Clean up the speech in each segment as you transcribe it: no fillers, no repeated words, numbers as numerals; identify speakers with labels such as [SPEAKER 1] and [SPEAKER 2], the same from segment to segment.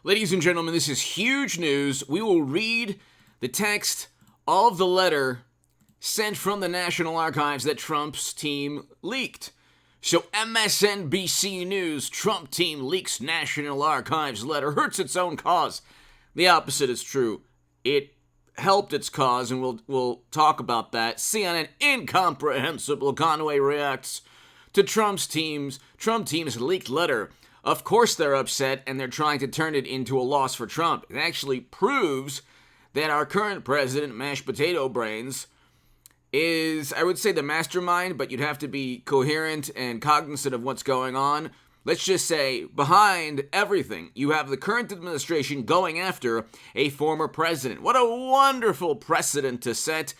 [SPEAKER 1] Ladies and gentlemen, this is huge news. We will read the text of the letter sent from the National Archives that Trump's team leaked. So MSNBC News, Trump team leaks National Archives letter, hurts its own cause. The opposite is true. It helped its cause, and we'll talk about that. CNN, incomprehensible. Conway reacts to Trump team's leaked letter. Of course they're upset, and they're trying to turn it into a loss for Trump. It actually proves that our current president, mashed potato brains, is, I would say, the mastermind, but you'd have to be coherent and cognizant of what's going on. Let's just say, behind everything, you have the current administration going after a former president. What a wonderful precedent to set.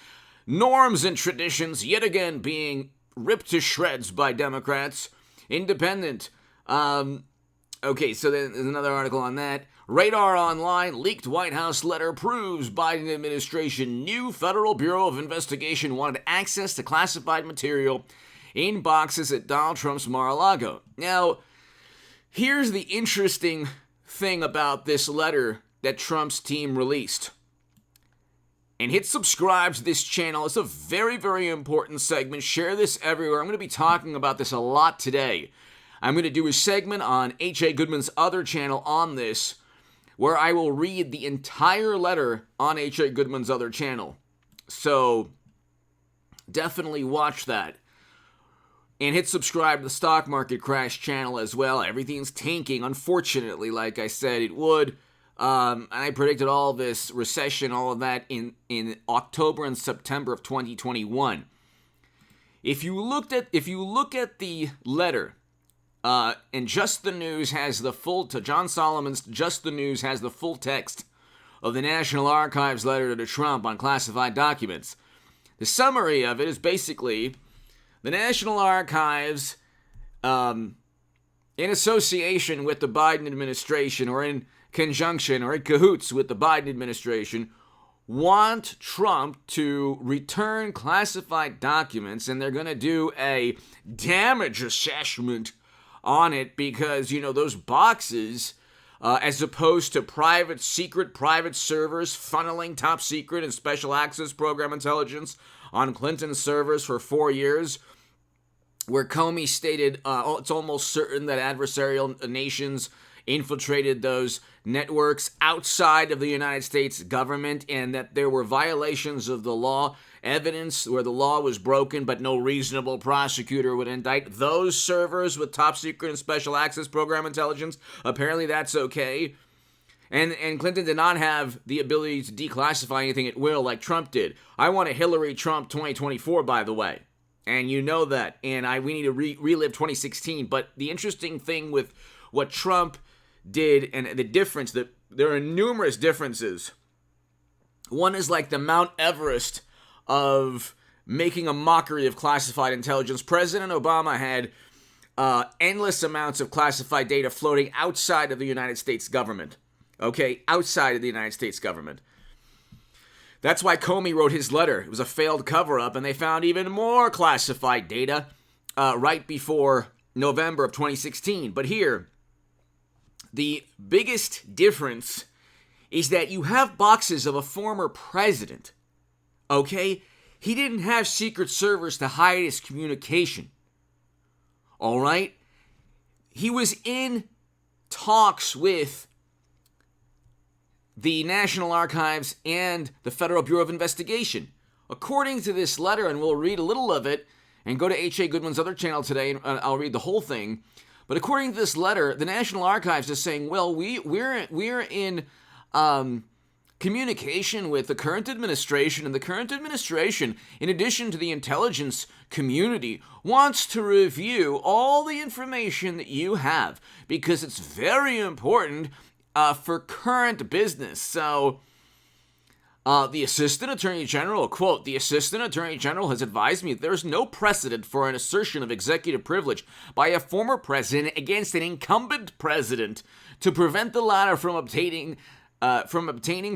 [SPEAKER 1] Norms and traditions yet again being ripped to shreds by Democrats. Independent. Okay, so then there's another article on that. Radar Online, leaked White House letter proves Biden administration new Federal Bureau of Investigation wanted access to classified material in boxes at Donald Trump's Mar-a-Lago. Now, here's the interesting thing about this letter that Trump's team released. And hit subscribe to this channel. It's a very, very important segment. Share this everywhere. I'm going to be talking about this a lot today. I'm going to do a segment on H.A. Goodman's other channel on this, where I will read the entire letter on H.A. Goodman's other channel. So, definitely watch that. And hit subscribe to the Stock Market Crash channel as well. Everything's tanking, unfortunately, like I said it would. And I predicted all this recession, all of that in October and September of 2021. If you look at the letter, and Just the News has the full, to John Solomon's Just the News has the full text of the National Archives letter to Trump on classified documents. The summary of it is basically the National Archives, in association with the Biden administration, or in conjunction or in cahoots with the Biden administration, want Trump to return classified documents, and they're going to do a damage assessment on it because, you know, those boxes, as opposed to private servers funneling top secret and special access program intelligence on Clinton's servers for 4 years, where Comey stated it's almost certain that adversarial nations infiltrated those networks outside of the United States government, and that there were violations of the law, evidence where the law was broken, but no reasonable prosecutor would indict those servers with top secret and special access program intelligence. Apparently that's okay. And Clinton did not have the ability to declassify anything at will like Trump did. I want a Hillary Trump 2024, by the way. And you know that. And we need to relive 2016. But the interesting thing with what Trump did, and the difference, that there are numerous differences. One is like the Mount Everest of making a mockery of classified intelligence. President Obama had endless amounts of classified data floating outside of the United States government. Okay, outside of the United States government. That's why Comey wrote his letter. It was a failed cover-up, and they found even more classified data right before November of 2016. But here, the biggest difference is that you have boxes of a former president, okay? He didn't have secret servers to hide his communication, all right? He was in talks with the National Archives and the Federal Bureau of Investigation. According to this letter, and we'll read a little of it, and go to H.A. Goodman's other channel today, and I'll read the whole thing. But according to this letter, the National Archives is saying, well, we're in communication with the current administration, and the current administration, in addition to the intelligence community, wants to review all the information that you have because it's very important for current business. So the Assistant Attorney General, quote, the Assistant Attorney General has advised me that there is no precedent for an assertion of executive privilege by a former president against an incumbent president to prevent the latter from obtaining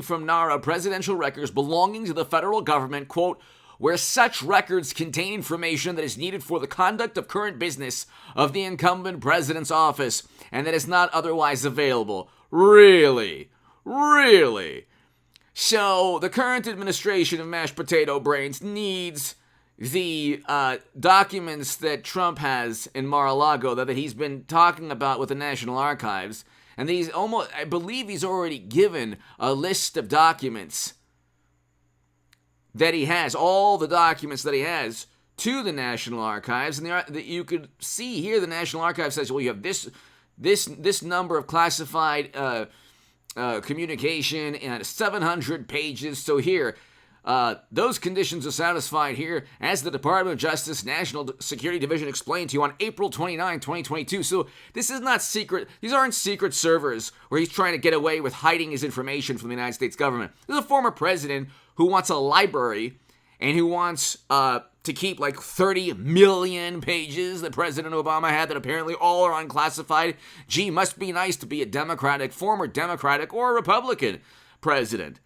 [SPEAKER 1] from NARA presidential records belonging to the federal government, quote, where such records contain information that is needed for the conduct of current business of the incumbent president's office and that is not otherwise available. Really? Really? So the current administration of mashed potato brains needs the documents that Trump has in Mar-a-Lago that he's been talking about with the National Archives. And I believe he's already given a list of documents that he has, all the documents that he has, to the National Archives. And you could see here the National Archives says, well, you have this number of classified communication and 700 pages. So here, those conditions are satisfied here, as the Department of Justice National Security Division explained to you on April 29, 2022. So this is not secret. These aren't secret servers where he's trying to get away with hiding his information from the United States government. This is a former president who wants a library and who wants to keep like 30 million pages that President Obama had that apparently all are unclassified. Gee, must be nice to be a former Democratic or Republican president.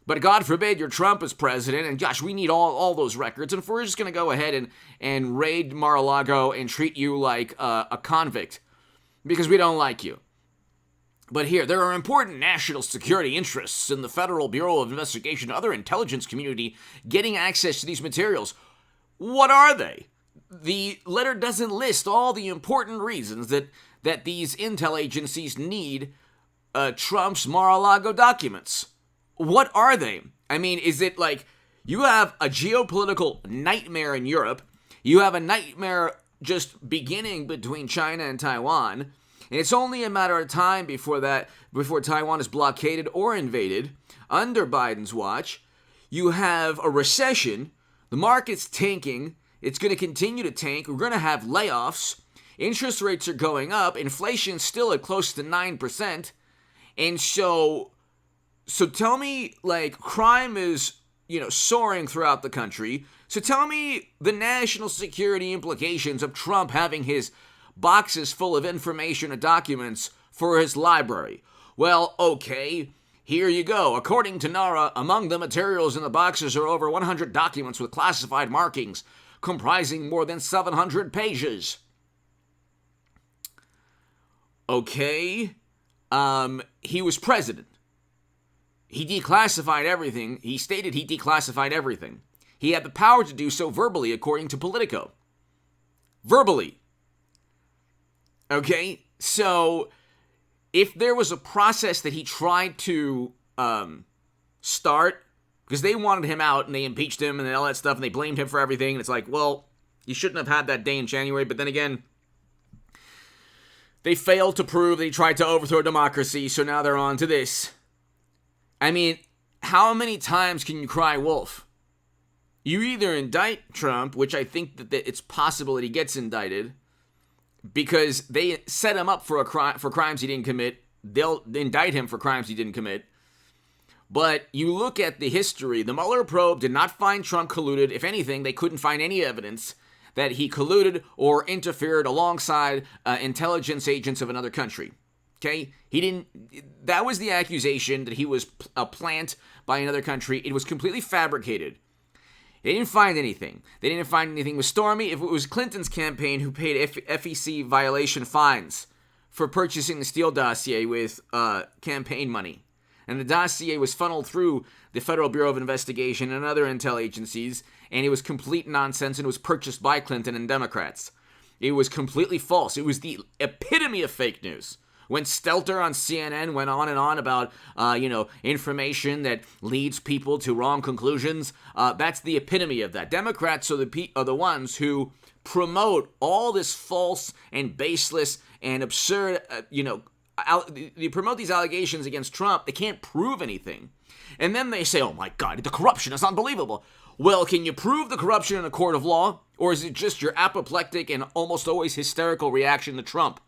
[SPEAKER 1] But God forbid you're Trump as president, and gosh, we need all those records. And if we're just going to go ahead and raid Mar-a-Lago and treat you like a convict because we don't like you. But here, there are important national security interests in the Federal Bureau of Investigation and other intelligence community getting access to these materials. What are they? The letter doesn't list all the important reasons that these intel agencies need Trump's Mar-a-Lago documents. What are they? I mean, is it like you have a geopolitical nightmare in Europe, you have a nightmare just beginning between China and Taiwan, and it's only a matter of time before Taiwan is blockaded or invaded under Biden's watch. You have a recession, the market's tanking, it's going to continue to tank, we're going to have layoffs, interest rates are going up, inflation's still at close to 9%, and so tell me, like, crime is, soaring throughout the country. So tell me the national security implications of Trump having his boxes full of information and documents for his library. Well, okay, here you go. According to NARA, among the materials in the boxes are over 100 documents with classified markings, comprising more than 700 pages. Okay, he was president. He declassified everything. He stated he declassified everything. He had the power to do so verbally, according to Politico. Verbally. Okay, so if there was a process that he tried to start, because they wanted him out and they impeached him and all that stuff and they blamed him for everything, and it's like, well, you shouldn't have had that day in January, but then again, they failed to prove that he tried to overthrow democracy, so now they're on to this. I mean, how many times can you cry wolf? You either indict Trump, which I think that it's possible that he gets indicted, because they set him up for crimes he didn't commit. They'll indict him for crimes he didn't commit. But you look at the history, the Mueller probe did not find Trump colluded. If anything, they couldn't find any evidence that he colluded or interfered alongside intelligence agents of another country. Okay? That was the accusation, that he was a plant by another country. It was completely fabricated. They didn't find anything. They didn't find anything with Stormy. If it was Clinton's campaign who paid FEC violation fines for purchasing the Steele dossier with campaign money, and the dossier was funneled through the Federal Bureau of Investigation and other intel agencies, and it was complete nonsense, and it was purchased by Clinton and Democrats. It was completely false. It was the epitome of fake news. When Stelter on CNN went on and on about, information that leads people to wrong conclusions, that's the epitome of that. Democrats are the ones who promote all this false and baseless and absurd, they promote these allegations against Trump. They can't prove anything. And then they say, oh my God, the corruption is unbelievable. Well, can you prove the corruption in a court of law? Or is it just your apoplectic and almost always hysterical reaction to Trump?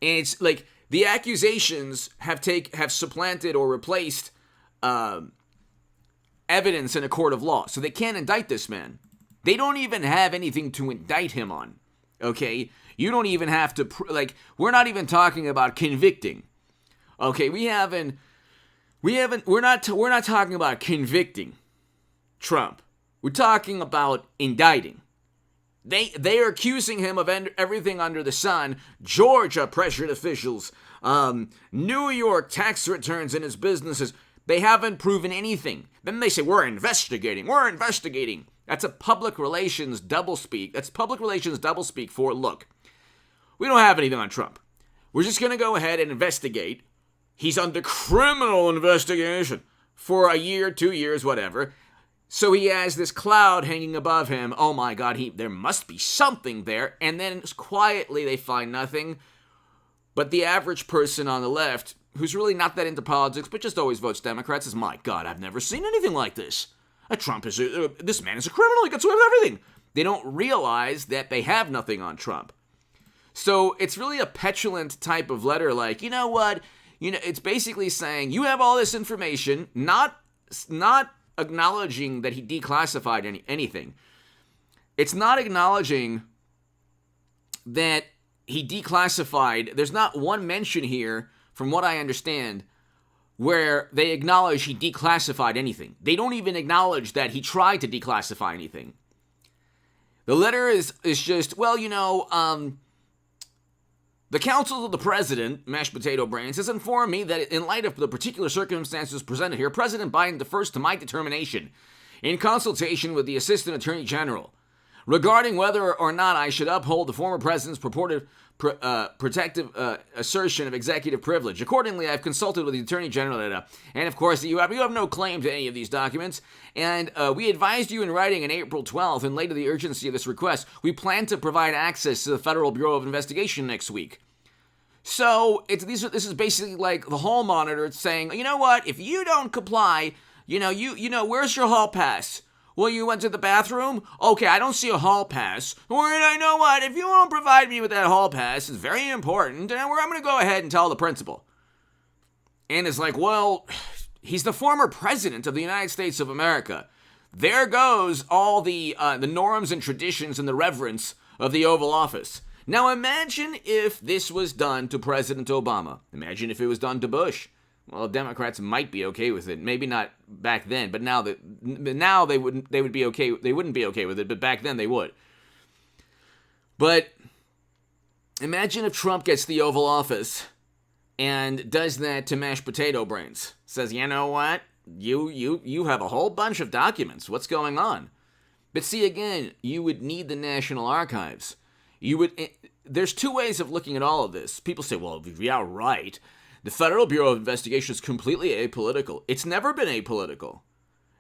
[SPEAKER 1] And it's like the accusations have supplanted or replaced evidence in a court of law. So they can't indict this man. They don't even have anything to indict him on. Okay? You don't even have to, we're not even talking about convicting. Okay? We're not talking about convicting Trump. We're talking about indicting. They are accusing him of everything under the sun. Georgia pressured officials New York tax returns in his businesses. They haven't proven anything. Then they say, we're investigating. That's a public relations doublespeak. That's public relations doublespeak for, look, we don't have anything on Trump. We're just going to go ahead and investigate. He's under criminal investigation for a year, 2 years, whatever. So he has this cloud hanging above him. Oh my God, there must be something there. And then quietly they find nothing. But the average person on the left, who's really not that into politics, but just always votes Democrats, is, my God, I've never seen anything like this. This man is a criminal. He gets away with everything. They don't realize that they have nothing on Trump. So it's really a petulant type of letter like, you know what? It's basically saying you have all this information, not acknowledging that he declassified anything. It's not acknowledging that he declassified. There's not one mention here, from what I understand, where they acknowledge he declassified anything. They don't even acknowledge that he tried to declassify anything. The letter is just, the counsel of the president, mashed potato brains, has informed me that in light of the particular circumstances presented here, President Biden defers to my determination, in consultation with the Assistant Attorney General, regarding whether or not I should uphold the former president's purported protective assertion of executive privilege. Accordingly, I've consulted with the Attorney General, and of course, you have no claim to any of these documents, and we advised you in writing on April 12th, in light of the urgency of this request, we plan to provide access to the Federal Bureau of Investigation next week. So, this is basically like the hall monitor. It's saying, you know what, if you don't comply, where's your hall pass? Well, you went to the bathroom? Okay, I don't see a hall pass. Or, I know what, if you won't provide me with that hall pass, it's very important, and I'm going to go ahead and tell the principal. And it's like, well, he's the former president of the United States of America. There goes all the norms and traditions and the reverence of the Oval Office. Now imagine if this was done to President Obama. Imagine if it was done to Bush. Well, Democrats might be okay with it. Maybe not back then, but now they wouldn't be okay. They wouldn't be okay with it, but back then they would. But imagine if Trump gets the Oval Office and does that to mashed potato brains. Says, you know what? You have a whole bunch of documents. What's going on? But see, again, you would need the National Archives. There's two ways of looking at all of this. People say, well, yeah, right. The Federal Bureau of Investigation is completely apolitical. It's never been apolitical.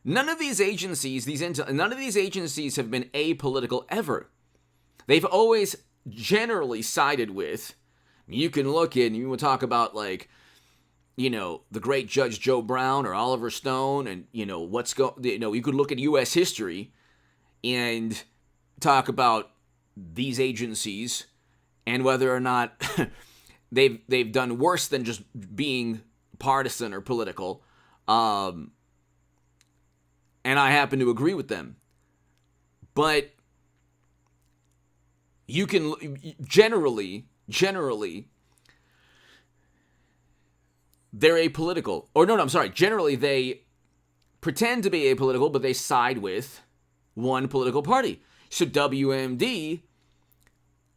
[SPEAKER 1] None of these agencies have been apolitical ever. They've always generally sided with. You can look at, you will talk about the great Judge Joe Brown or Oliver Stone, and you could look at U.S. history and talk about these agencies and whether or not they've done worse than just being partisan or political, and I happen to agree with them. But you can generally they're apolitical. Generally they pretend to be apolitical, but they side with one political party. So WMD,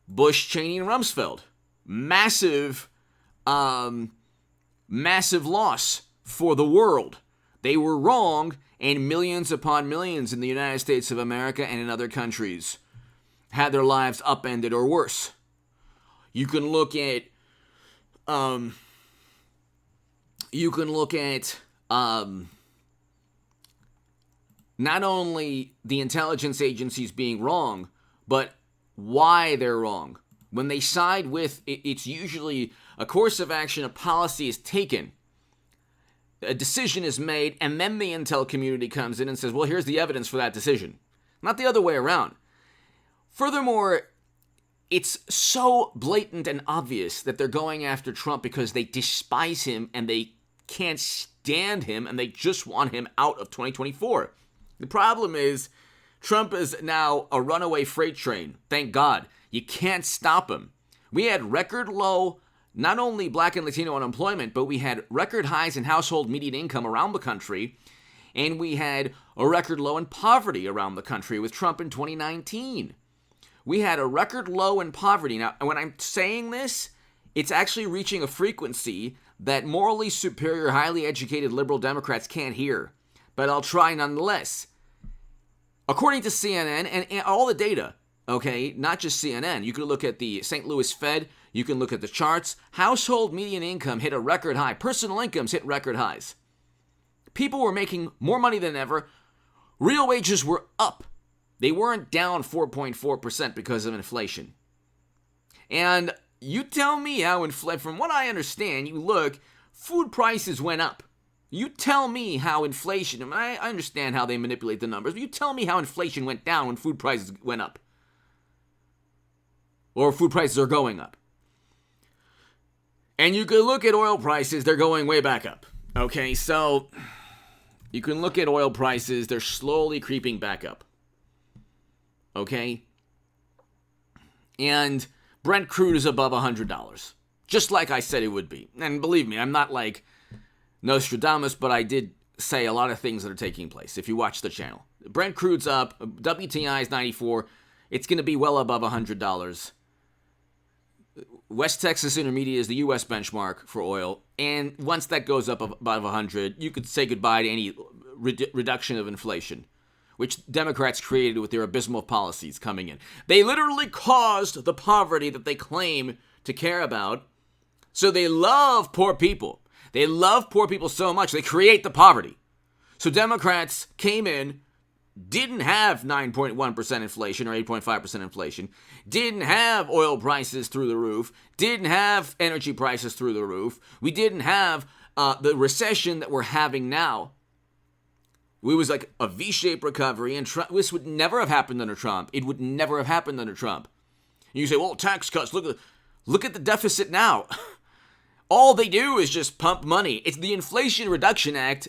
[SPEAKER 1] Bush, Cheney, and Rumsfeld. Massive loss for the world. They were wrong, and millions upon millions in the United States of America and in other countries had their lives upended or worse. You can look at not only the intelligence agencies being wrong, but why they're wrong. When they side with, it's usually a course of action, a policy is taken, a decision is made, and then the intel community comes in and says, well, here's the evidence for that decision. Not the other way around. Furthermore, it's so blatant and obvious that they're going after Trump because they despise him and they can't stand him and they just want him out of 2024. The problem is Trump is now a runaway freight train. Thank God. You can't stop him. We had record low, not only Black and Latino unemployment, but we had record highs in household median income around the country, and we had a record low in poverty around the country with Trump in 2019. We had a record low in poverty. Now, when I'm saying this, it's actually reaching a frequency that morally superior, highly educated liberal Democrats can't hear. But I'll try nonetheless. According to CNN and all the data, okay, not just CNN, you can look at the St. Louis Fed, you can look at the charts. Household median income hit a record high. Personal incomes hit record highs. People were making more money than ever. Real wages were up. They weren't down 4.4% because of inflation. And you tell me how from what I understand, you look, food prices went up. You tell me how inflation, I understand how they manipulate the numbers, but you tell me how inflation went down when food prices went up. Or food prices are going up. And you can look at oil prices, they're going way back up. Okay, so you can look at oil prices, they're slowly creeping back up. Okay? And Brent crude is above $100. Just like I said it would be. And believe me, I'm not like Nostradamus, but I did say a lot of things that are taking place if you watch the channel. Brent crude's up, WTI is 94, it's going to be well above $100. West Texas Intermediate is the U.S. benchmark for oil, and once that goes up above 100, you could say goodbye to any reduction of inflation, which Democrats created with their abysmal policies coming in. They literally caused the poverty that they claim to care about, so they love poor people. They love poor people so much, they create the poverty. So Democrats came in, didn't have 9.1% inflation or 8.5% inflation, didn't have oil prices through the roof, didn't have energy prices through the roof. We didn't have the recession that we're having now. It was like a V-shaped recovery, and this would never have happened under Trump. It would never have happened under Trump. And you say, well, tax cuts, look at the deficit now. All they do is just pump money. It's the Inflation Reduction Act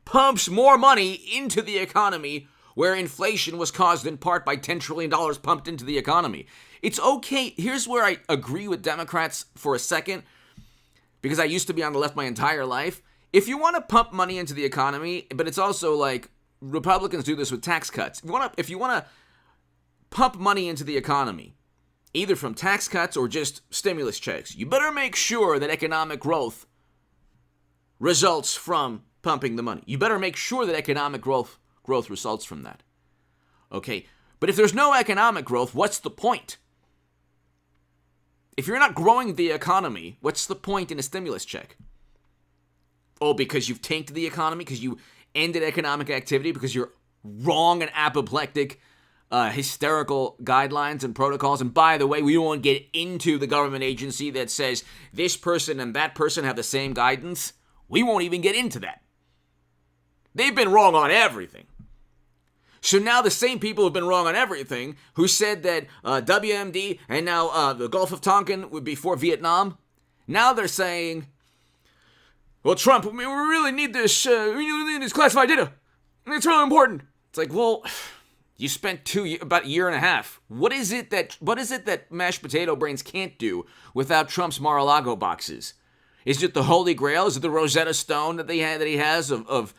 [SPEAKER 1] pumps more money into the economy where inflation was caused in part by $10 trillion pumped into the economy. It's okay. Here's where I agree with Democrats for a second, because I used to be on the left my entire life. If you want to pump money into the economy, but it's also like Republicans do this with tax cuts. If you want to pump money into the economy, either from tax cuts or just stimulus checks, you better make sure that economic growth results from pumping the money. You better make sure that economic growth results from that. Okay? But if there's no economic growth, what's the point? If you're not growing the economy, what's the point in a stimulus check? Oh, because you've tanked the economy? Because you ended economic activity? Because you're wrong and apoplectic, hysterical guidelines and protocols? And by the way, we don't want to get into the government agency that says this person and that person have the same guidance. We won't even get into that. They've been wrong on everything. So now the same people who've been wrong on everything, who said that WMD and now the Gulf of Tonkin would be for Vietnam, now they're saying, well, Trump, we really need this, we really need this classified data. It's really important. It's like, well, you spent about a year and a half. What is it that mashed potato brains can't do without Trump's Mar-a-Lago boxes? Is it the Holy Grail? Is it the Rosetta Stone that he has of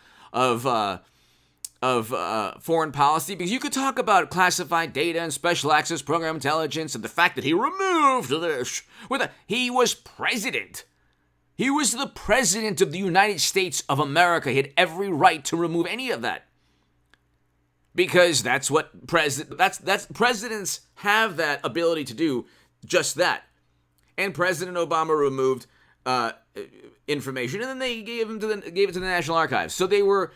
[SPEAKER 1] foreign policy? Because you could talk about classified data and special access program intelligence and the fact that he removed this. He was president. He was the president of the United States of America. He had every right to remove any of that. Because that's what presidents have that ability to do, just that. And President Obama removed information, and then they gave it to the National Archives. So they were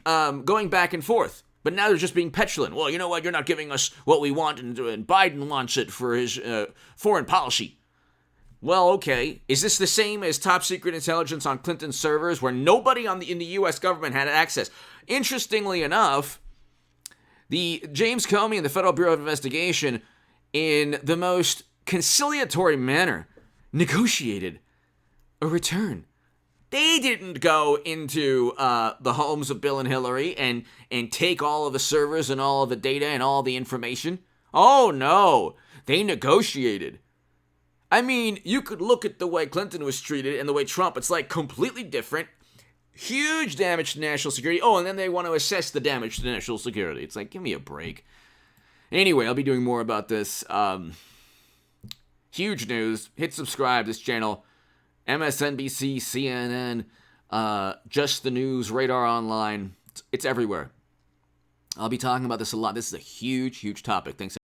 [SPEAKER 1] going back and forth. But now they're just being petulant. Well, you know what? You're not giving us what we want, and Biden wants it for his foreign policy. Well, okay. Is this the same as top secret intelligence on Clinton's servers, where nobody in the U.S. government had access? Interestingly enough, the James Comey and the Federal Bureau of Investigation, in the most conciliatory manner, negotiated a return. They didn't go into the homes of Bill and Hillary and take all of the servers and all of the data and all the information. Oh, no. They negotiated. I mean, you could look at the way Clinton was treated and the way Trump, it's like completely different. Huge damage to national security. Oh, and then they want to assess the damage to national security. It's like, give me a break. Anyway, I'll be doing more about this. Huge news. Hit subscribe to this channel. MSNBC, CNN, Just the News, Radar Online. It's everywhere. I'll be talking about this a lot. This is a huge, huge topic. Thanks.